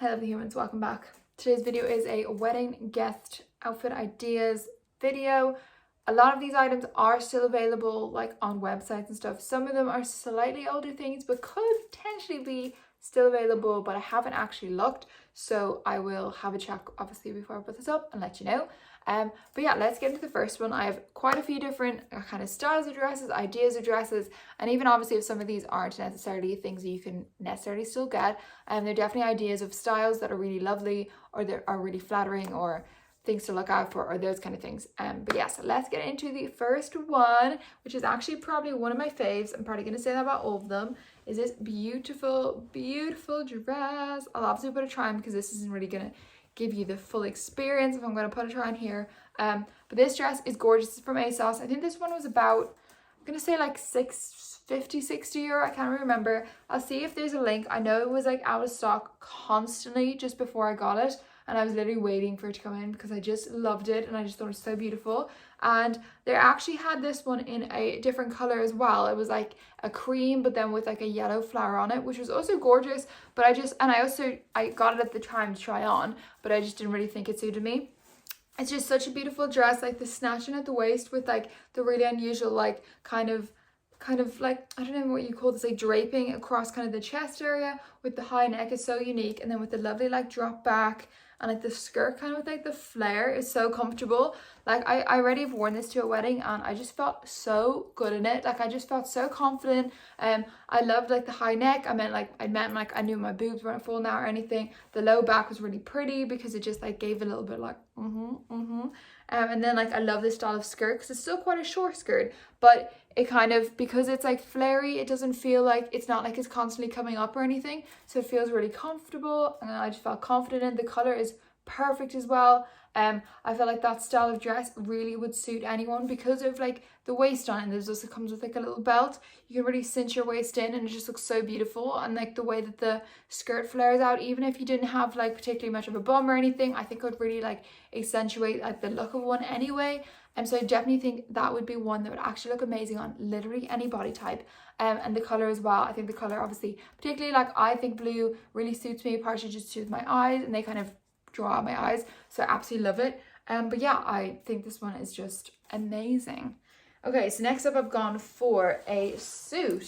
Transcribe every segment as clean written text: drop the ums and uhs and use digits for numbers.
Hello humans, welcome back. Today's video is a wedding guest outfit ideas video. A lot of these items are still available like on websites and stuff. Some of them are slightly older things but could potentially be still available, but I haven't actually looked, so I will have a check obviously before I put this up and let you know. But yeah, let's get into the first one. I have quite a few different kind of styles of dresses, ideas of dresses, and even obviously if some of these aren't necessarily things that you can necessarily still get, they're definitely ideas of styles that are really lovely or that are really flattering or things to look out for or those kind of things. But yeah, so let's get into the first one, which is actually probably one of my faves. I'm probably going to say that about all of them. Is this beautiful dress. I'll obviously put a try on because this isn't really going to give you the full experience if I'm going to put a try on here. But this dress is gorgeous. It's from ASOS. I think this one was about, I'm going to say like 60 euro. I can't remember. I'll see if there's a link. I know it was like out of stock constantly just before I got it, and I was literally waiting for it to come in because I just loved it and I just thought it was so beautiful. And they actually had this one in a different color as well. It was like a cream but then with like a yellow flower on it, which was also gorgeous. But I got it at the time to try on, but I just didn't really think it suited me. It's just such a beautiful dress, like the snatching at the waist with like the really unusual like kind of like, I don't know what you call this, like draping across kind of the chest area with the high neck is so unique, and then with the lovely like drop back and like the skirt kind of with like the flare is so comfortable. Like I already have worn this to a wedding and I just felt so good in it. Like I just felt so confident. I loved like the high neck. I meant like I knew my boobs weren't full now or anything. The low back was really pretty because it just like gave a little bit like and then like I love this style of skirt because it's still quite a short skirt, but it kind of, because it's like flary, it doesn't feel like, it's not like it's constantly coming up or anything, so it feels really comfortable and I just felt confident in. The color is perfect as well. I feel like that style of dress really would suit anyone because of like the waist on it. There's also comes with like a little belt. You can really cinch your waist in and it just looks so beautiful. And like the way that the skirt flares out, even if you didn't have like particularly much of a bum or anything, I think it would really like accentuate like the look of one anyway. And so I definitely think that would be one that would actually look amazing on literally any body type. And the color as well. I think the color obviously, particularly like I think blue really suits me, partially just suits my eyes and they kind of draw out my eyes, so I absolutely love it. But yeah, I think this one is just amazing. Okay, so next up I've gone for a suit.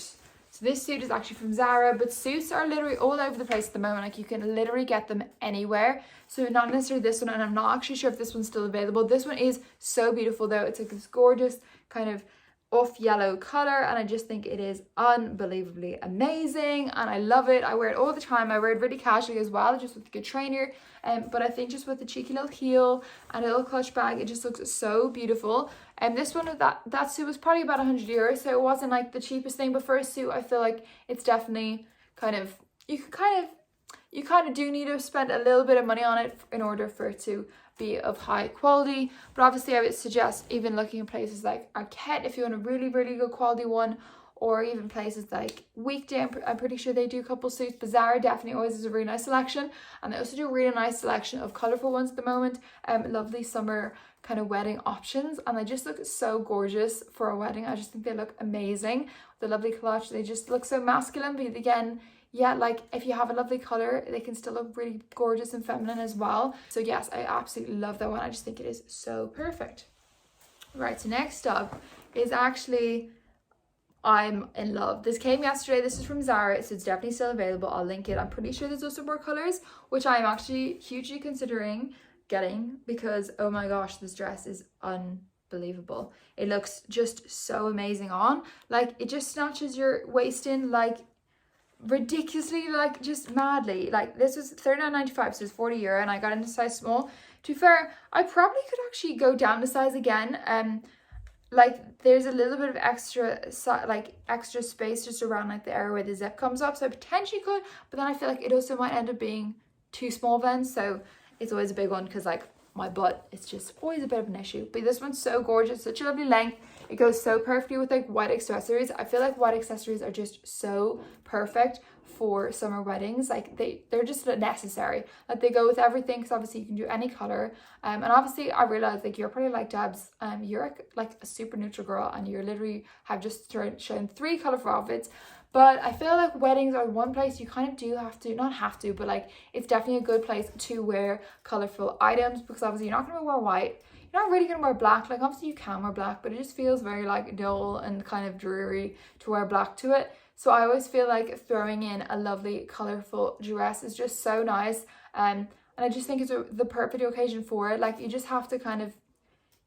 So this suit is actually from Zara, but suits are literally all over the place at the moment. Like you can literally get them anywhere. So not necessarily this one, and I'm not actually sure if this one's still available. This one is so beautiful though. It's like this gorgeous kind of off yellow color, and I just think it is unbelievably amazing and I love it. I wear it all the time. I wear it really casually as well, just with a good trainer, but I think just with the cheeky little heel and a little clutch bag, it just looks so beautiful. And this one, that suit was probably about 100 euros, so it wasn't like the cheapest thing, but for a suit I feel like it's definitely kind of, you kind of do need to spend a little bit of money on it in order for it to be of high quality. But obviously I would suggest even looking at places like Arket if you want a really good quality one, or even places like Weekday. I'm pretty sure they do a couple suits, but Zara definitely always has a really nice selection, and they also do a really nice selection of colourful ones at the moment. Lovely summer kind of wedding options, and they just look so gorgeous for a wedding. I just think they look amazing. The lovely clutch, they just look so masculine, but again, yeah, like if you have a lovely color, they can still look really gorgeous and feminine as well. So yes, I absolutely love that one. I just think it is so perfect. Right, so next up is actually, I'm in love. This came yesterday. This is from Zara, so it's definitely still available. I'll link it. I'm pretty sure there's also more colors, which I'm actually hugely considering getting because, oh my gosh, this dress is unbelievable. It looks just so amazing on. Like it just snatches your waist in like ridiculously, like just madly. Like this was €39.95, so it's 40 euro, and I got into size small. To be fair, I probably could actually go down a size again. Like there's a little bit of extra space just around like the area where the zip comes up, so I potentially could, but then I feel like it also might end up being too small then, so it's always a big one because like my butt is just always a bit of an issue. But this one's so gorgeous, such a lovely length. It goes so perfectly with like white accessories. I feel like white accessories are just so perfect for summer weddings. Like they're just necessary. Like they go with everything because obviously you can do any color. And obviously I realized like you're probably like Debs. You're like a super neutral girl and you're literally have just shown 3 colorful outfits. But I feel like weddings are one place you kind of do have to, not have to, but like it's definitely a good place to wear colorful items, because obviously you're not going to wear white, you're not really going to wear black. Like obviously you can wear black, but it just feels very like dull and kind of dreary to wear black to it. So I always feel like throwing in a lovely colorful dress is just so nice. And I just think it's the perfect occasion for it. Like you just have to kind of,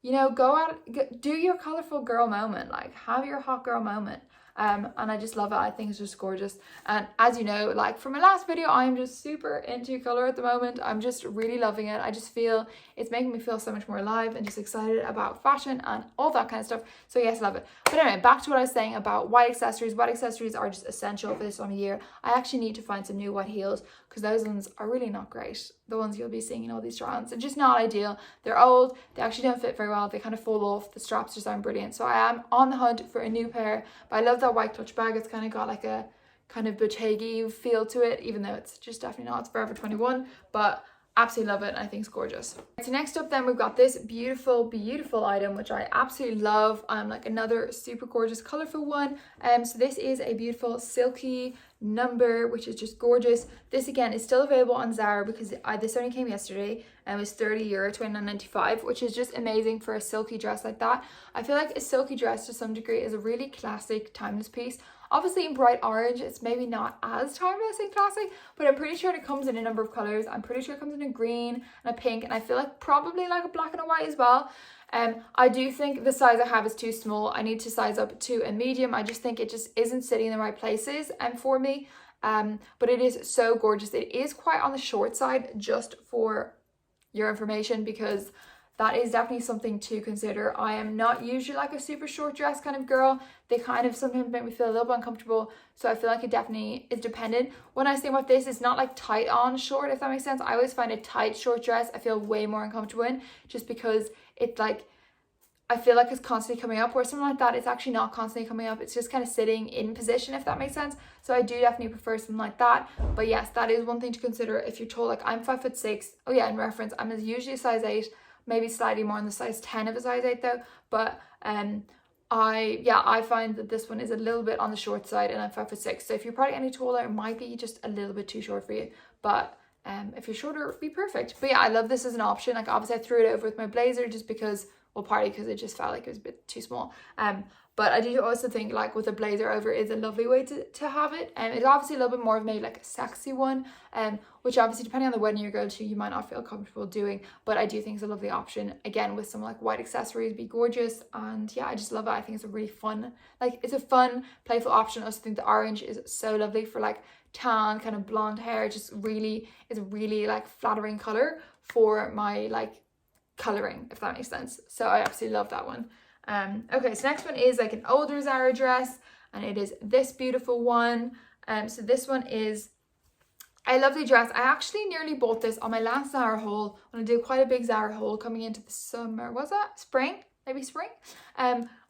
you know, go out, do your colorful girl moment, like have your hot girl moment. And I just love it. I think it's just gorgeous. And as you know, like from my last video, I'm just super into color at the moment. I'm just really loving it. I just feel it's making me feel so much more alive and just excited about fashion and all that kind of stuff. So yes, love it. But anyway, back to what I was saying about white accessories. White accessories are just essential for this time of year. I actually need to find some new white heels, because those ones are really not great. The ones you'll be seeing in all these try-ons, they're just not ideal. They're old, they actually don't fit very well, they kind of fall off, the straps just aren't brilliant. So I am on the hunt for a new pair, but I love that white clutch bag. It's kind of got like a kind of bottega feel to it, even though it's just definitely not, it's Forever 21, but absolutely love it and I think it's gorgeous. So next up then we've got this beautiful item which I absolutely love. Like another super gorgeous colorful one. So this is a beautiful silky number, which is just gorgeous. This again is still available on Zara, because this only came yesterday and it was €30, $29.95, which is just amazing for a silky dress like that. I feel like a silky dress to some degree is a really classic, timeless piece. Obviously in bright orange, it's maybe not as timeless and classic, but I'm pretty sure it comes in a number of colors. I'm pretty sure it comes in a green and a pink, and I feel like probably like a black and a white as well. I do think the size I have is too small. I need to size up to a medium. I just think it just isn't sitting in the right places for me. But it is so gorgeous. It is quite on the short side, just for your information, because that is definitely something to consider. I am not usually like a super short dress kind of girl. They kind of sometimes make me feel a little bit uncomfortable. So I feel like it definitely is dependent. When I say about this, it's not like tight on short, if that makes sense. I always find a tight short dress I feel way more uncomfortable in, just because it's like, I feel like it's constantly coming up, where something like that, it's actually not constantly coming up. It's just kind of sitting in position, if that makes sense. So I do definitely prefer something like that. But yes, that is one thing to consider if you're tall. Like I'm 5'6". Oh yeah, in reference, I'm usually a size 8. Maybe slightly more on the size 10 of a size 8 though, but I find that this one is a little bit on the short side, and I'm 5'6". So if you're probably any taller, it might be just a little bit too short for you, but if you're shorter, it would be perfect. But yeah, I love this as an option. Like obviously I threw it over with my blazer just because, well, partly because it just felt like it was a bit too small. But I do also think like with a blazer over is a lovely way to have it. And it's obviously a little bit more of maybe like a sexy one, which obviously depending on the wedding you're going to, you might not feel comfortable doing. But I do think it's a lovely option. Again, with some like white accessories, be gorgeous. And yeah, I just love it. I think it's a really fun, like it's a fun, playful option. I also think the orange is so lovely for like tan, kind of blonde hair. It just really is a really like flattering color for my like coloring, if that makes sense. So I absolutely love that one. Okay, so next one is like an older Zara dress, and it is this beautiful one. So this one is a lovely dress. I actually nearly bought this on my last Zara haul when I did quite a big Zara haul coming into the summer. Was that spring? Maybe spring.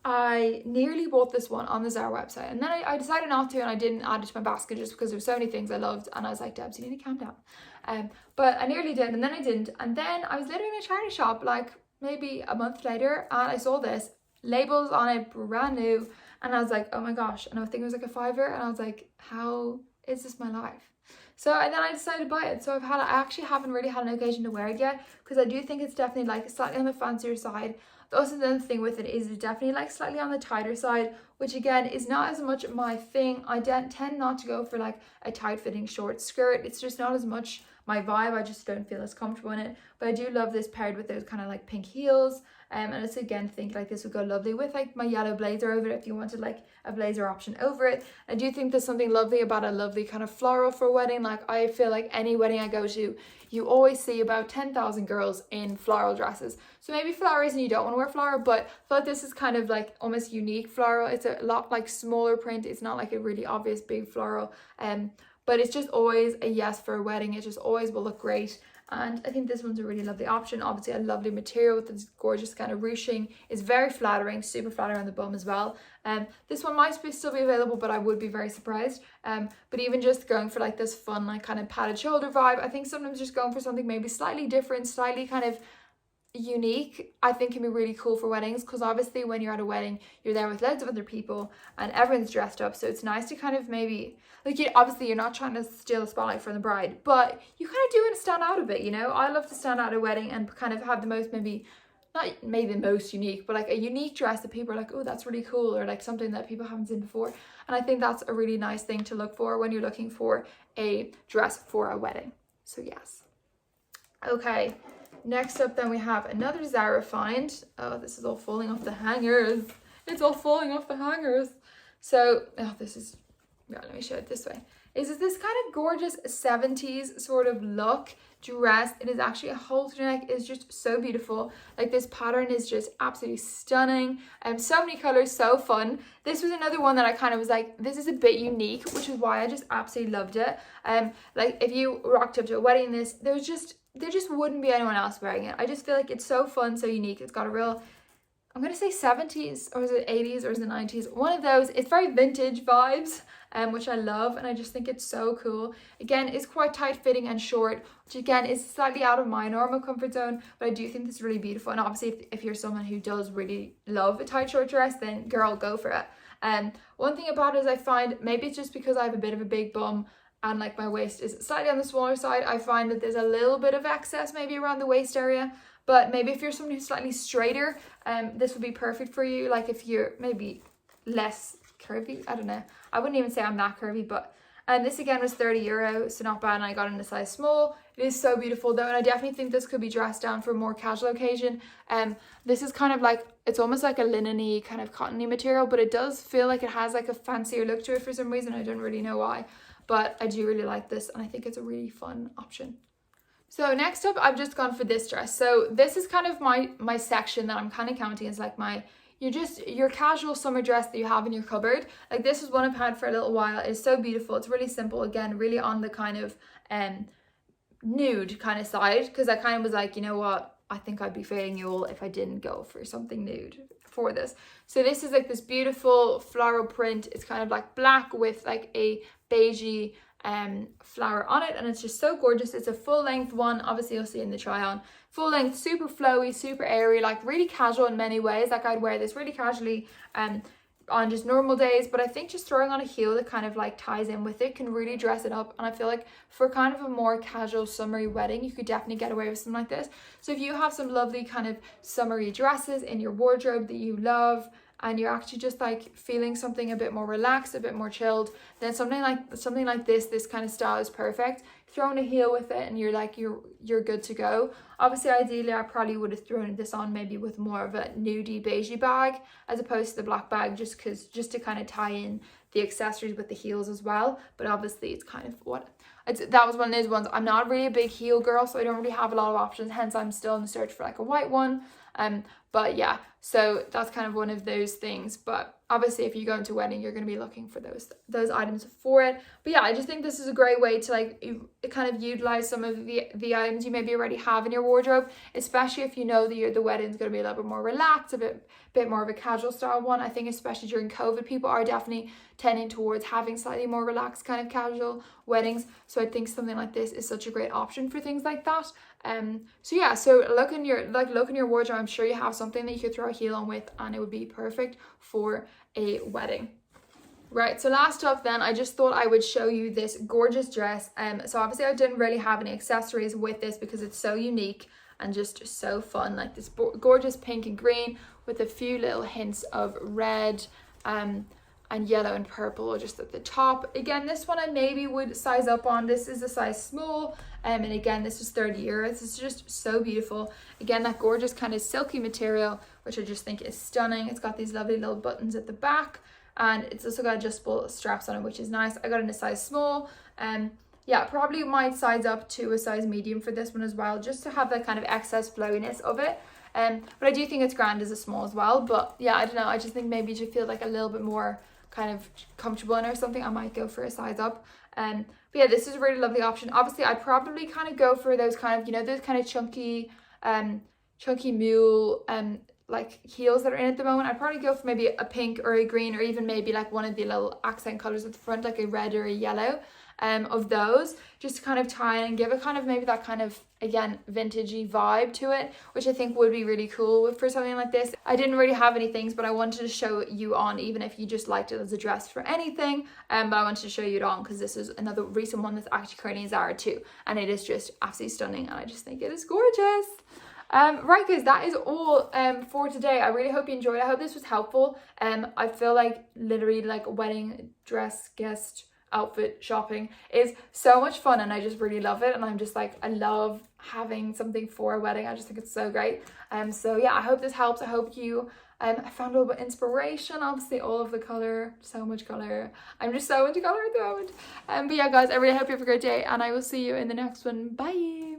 I nearly bought this one on the Zara website, and then I decided not to, and I didn't add it to my basket just because there were so many things I loved, and I was like, Debs, you need to calm down. But I nearly did, and then I didn't, and then I was literally in a charity shop like maybe a month later, and I saw this, labels on it, brand new, and I was like, oh my gosh. And I think it was like a $5, and I was like, how is this my life? So and then I decided to buy it. So I actually haven't really had an occasion to wear it yet, because I do think it's definitely like slightly on the fancier side. Also, the other thing with it is it's definitely like slightly on the tighter side, which again is not as much my thing. I tend not to go for like a tight fitting short skirt. It's just not as much my vibe. I just don't feel as comfortable in it. But I do love this paired with those kind of like pink heels. And I just again think like this would go lovely with like my yellow blazer over it, if you wanted like a blazer option over it. I do think there's something lovely about a lovely kind of floral for a wedding. Like I feel like any wedding I go to, you always see about 10,000 girls in floral dresses. So maybe for that reason you don't want to wear floral, but I feel like this is kind of like almost unique floral. It's a lot like smaller print. It's not like a really obvious big floral. But it's just always a yes for a wedding. It just always will look great. And I think this one's a really lovely option. Obviously a lovely material with this gorgeous kind of ruching. Is very flattering, super flattering on the bum as well. This one might still be available, but I would be very surprised. But even just going for like this fun like kind of padded shoulder vibe, I think sometimes just going for something maybe slightly different, slightly kind of unique, I think can be really cool for weddings, because obviously when you're at a wedding, you're there with loads of other people and everyone's dressed up, so it's nice to kind of maybe, like, obviously you're not trying to steal the spotlight from the bride, but you kind of do want to stand out a bit, you know. I love to stand out at a wedding and kind of have the most, maybe not maybe the most unique, but like a unique dress that people are like, oh, that's really cool, or like something that people haven't seen before. And I think that's a really nice thing to look for when you're looking for a dress for a wedding. So yes. Okay, next up then we have another Zara find. Oh, this is all falling off the hangers. It's all falling off the hangers. So, oh, this is, yeah, let me show it this way. Is this kind of gorgeous 70s sort of look dress. It is actually a halter neck. It's just so beautiful. Like, this pattern is just absolutely stunning. So many colors, so fun. This was another one that I kind of was like, this is a bit unique, which is why I just absolutely loved it. Like, if you rocked up to a wedding, there just wouldn't be anyone else wearing it. I just feel like it's so fun, so unique. It's got a real, I'm going to say 70s, or is it 80s, or is it 90s? One of those. It's very vintage vibes, which I love, and I just think it's so cool. Again, it's quite tight fitting and short, which again is slightly out of my normal comfort zone, but I do think this is really beautiful. And obviously, if you're someone who does really love a tight short dress, then girl, go for it. One thing about it is I find, maybe it's just because I have a bit of a big bum, and like my waist is slightly on the smaller side, I find that there's a little bit of excess maybe around the waist area. But maybe if you're someone who's slightly straighter, this would be perfect for you. Like, if you're maybe less curvy, I don't know. I wouldn't even say I'm that curvy, but this again was €30, so not bad. And I got in a size small. It is so beautiful though, and I definitely think this could be dressed down for a more casual occasion. This is kind of like, it's almost like a linen-y kind of cottony material, but it does feel like it has like a fancier look to it for some reason. I don't really know why, but I do really like this, and I think it's a really fun option. So next up, I've just gone for this dress. So this is kind of my section that I'm kind of counting as like your casual summer dress that you have in your cupboard. Like, this is one I've had for a little while. It's so beautiful. It's really simple. Again, really on the kind of nude kind of side, because I kind of was like, you know what, I think I'd be failing you all if I didn't go for something nude for this. So this is like this beautiful floral print. It's kind of like black with like a beigey flower on it, and it's just so gorgeous. It's a full length one, obviously you'll see in the try on. Full length, super flowy, super airy, like really casual in many ways. Like, I'd wear this really casually on just normal days, but I think just throwing on a heel that kind of like ties in with it can really dress it up. And I feel like for kind of a more casual summery wedding, you could definitely get away with something like this. So if you have some lovely kind of summery dresses in your wardrobe that you love, and you're actually just like feeling something a bit more relaxed, a bit more chilled, then something like this kind of style is perfect. Throwing a heel with it, and you're like, you're good to go. Obviously, ideally, I probably would have thrown this on maybe with more of a nudie beigey bag as opposed to the black bag, just to kind of tie in the accessories with the heels as well. But obviously, it's kind of that was one of those ones. I'm not really a big heel girl, so I don't really have a lot of options. Hence, I'm still in the search for like a white one. But yeah, so that's kind of one of those things. But obviously, if you go into a wedding, you're going to be looking for those items for it. But yeah, I just think this is a great way to like kind of utilize some of the items you maybe already have in your wardrobe, especially if you know that the wedding's going to be a little bit more relaxed, a bit more of a casual style one. I think especially during COVID, people are definitely tending towards having slightly more relaxed kind of casual weddings. So I think something like this is such a great option for things like that. So yeah, so look in your wardrobe. I'm sure you have something that you could throw a heel on with, and it would be perfect for a wedding. Right, so last up then, I just thought I would show you this gorgeous dress. So obviously I didn't really have any accessories with this because it's so unique and just so fun. Like this gorgeous pink and green with a few little hints of red and yellow and purple just at the top. Again, this one I maybe would size up on. This is a size small, and again, this is €30. This is just so beautiful. Again, that gorgeous kind of silky material, which I just think is stunning. It's got these lovely little buttons at the back, and it's also got adjustable straps on it, which is nice. I got it in a size small. Yeah, probably might size up to a size medium for this one as well, just to have that kind of excess flowiness of it. But I do think it's grand as a small as well. But yeah, I don't know. I just think maybe to feel like a little bit more kind of comfortable in or something, I might go for a size up. But yeah, this is a really lovely option. Obviously, I'd probably kind of go for those kind of, you know, those kind of chunky mule like heels that are in at the moment. I'd probably go for maybe a pink or a green, or even maybe like one of the little accent colors at the front, like a red or a yellow. of those, just to kind of tie in and give it kind of maybe that kind of, again, vintagey vibe to it, which I think would be really cool for something like this. I didn't really have any things, but I wanted to show you on, even if you just liked it as a dress for anything, but I wanted to show you it on because this is another recent one that's actually currently in Zara too, and it is just absolutely stunning, and I just think it is gorgeous. Right guys, that is all for today. I really hope you enjoyed. I hope this was helpful. I feel like literally like wedding dress guest outfit shopping is so much fun, and I just really love it, and I'm just like, I love having something for a wedding. I just think it's so great. So yeah, I hope this helps. I hope you I found a little bit of inspiration. Obviously all of the color, so much color. I'm just so into color at the moment. But yeah guys, I really hope you have a great day, and I will see you in the next one. Bye.